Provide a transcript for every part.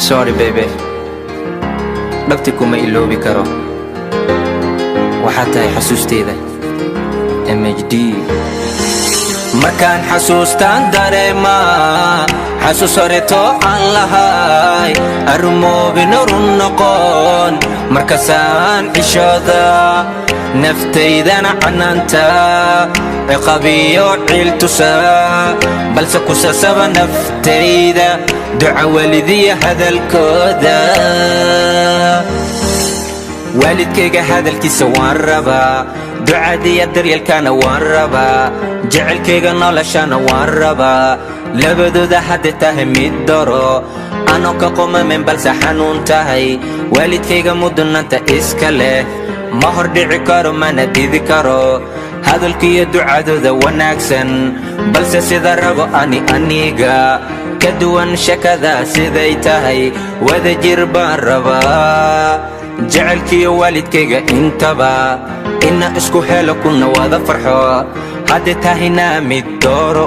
I'm sorry baby dhabti kuma iloobi karo waxaad tahay xasuusteeda MHD markaan xasuustaan dareema xasuus horeeto aan lahay arrumoobin run noqon markaasaan cishooda naftaydana canaanta ciqaabiyo ciil tusa balse ku sasaba naftayda duca walidiya hadalkooda waalidkayga hadalkiisa waan rabaa ducadiya daryeelkana waan rabaa jecelkayga noloshana waan rabaa labadooda hadday tahay mid daro anoo ka qomamen balse xanuun tahay waalidkayga mudnaanta iska leh ma hordhici karo mana didi karo hadalkiiyo ducadooda wanaagsan balse sida rabo aniga ka duwan shakada siday tahay wada jir baan rabaa jecelkiiyo waalidkayga intaba ina isku helo kuna wada farxo hadday tahayna mid dooro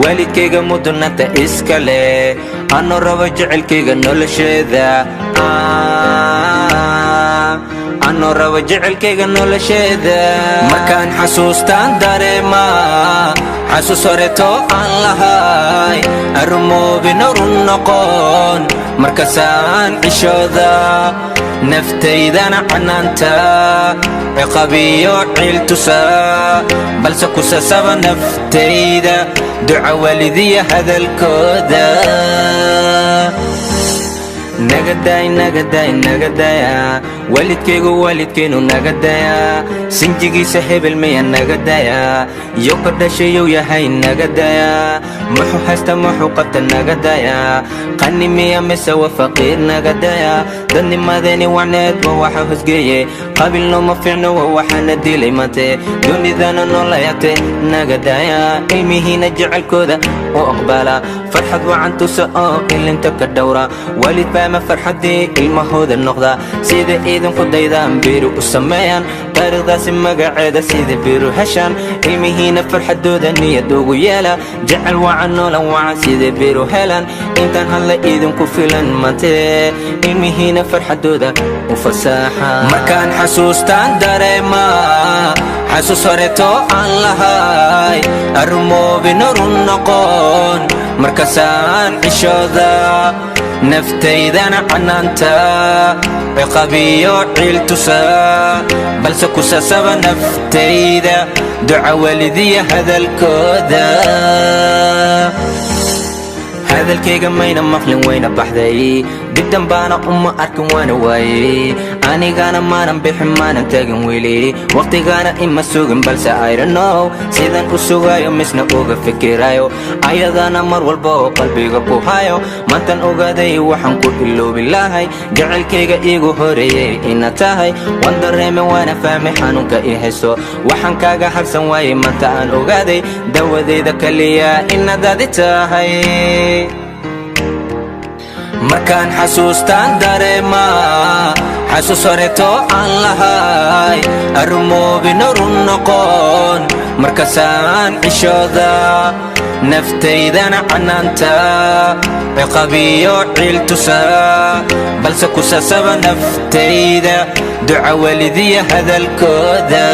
waalidkayga mudnaanta iska leh anoo rabo jecelkayga nolosheeda anoo rabo jecelkayga nolosheeda markaan xasuustaan dareema xasuus horeeto aan lahay arrumoobin run noqon markaasaan cishooda naftaydana canaanta ciqaabiyo ciil tusa balse ku sasaba naftayda duca walidiya hadalkooda nagadaya waalidkaygu waalidkaynu nagadaya sinjigiisa hebel miya nagadaya yow ka dhashayow yahay nagadaya muxuu haysta muxuu qabta nagadaya qani miya mise wa faqiir nagadaya dadnimadeeni wacneedba waxa hosgeeye qabiilnoma fiicno wa waxaana dilay mate dunidana noolayate nagadaya ilmihiina jecelkooda oo aqbala farxad wacan tusa oo ilinta ka dhowra waalid baama farxadii ilmahooda noqda sida idinku daydaan biru u sameeyaan taariikhdaasi magaceeda sida biru heshaan ilmihiina farxadooda niyad ugu yeela jecel wacan noolan wacan sida biru helaan intaan hadla idinku filan mante ilmihiina farxadooda u fasaaxa markaan xasuustaan dareema xasuus horeeto aan lahay arrumoobin run noqon markaasaan cishooda naftaydana canaanta ciqaabiyo ciil tusa balse ku sasaba naftayda duca walidiya hadalkooda hadalkayga mayna maqlin wayna baxday dib dambaana uma arkin waana waayey anigana maanan bixin maanan tagin weli waqtigana ima sugin balse I don't know sidan u sugayo misna uga fikirayo ayadana mar walba oo qalbiga ku hayo maantan ogaaday waxaan ku iloobi lahay jecelkayga igu horeeyey ina tahay waan dareeme waana fahmay xanuunka i hayso waxaan kaaga harsan waayey maanta aan ogaaday dawadeyda kaliya inadaadi tahay markaan xasuustaan dareema xasuus horeeto aan lahay arrumoobin run noqon markaasaan cishooda naftaydana canaanta ciqaabiyo ciil tusa balse ku sasaba naftayda duca walidiya hadalkooda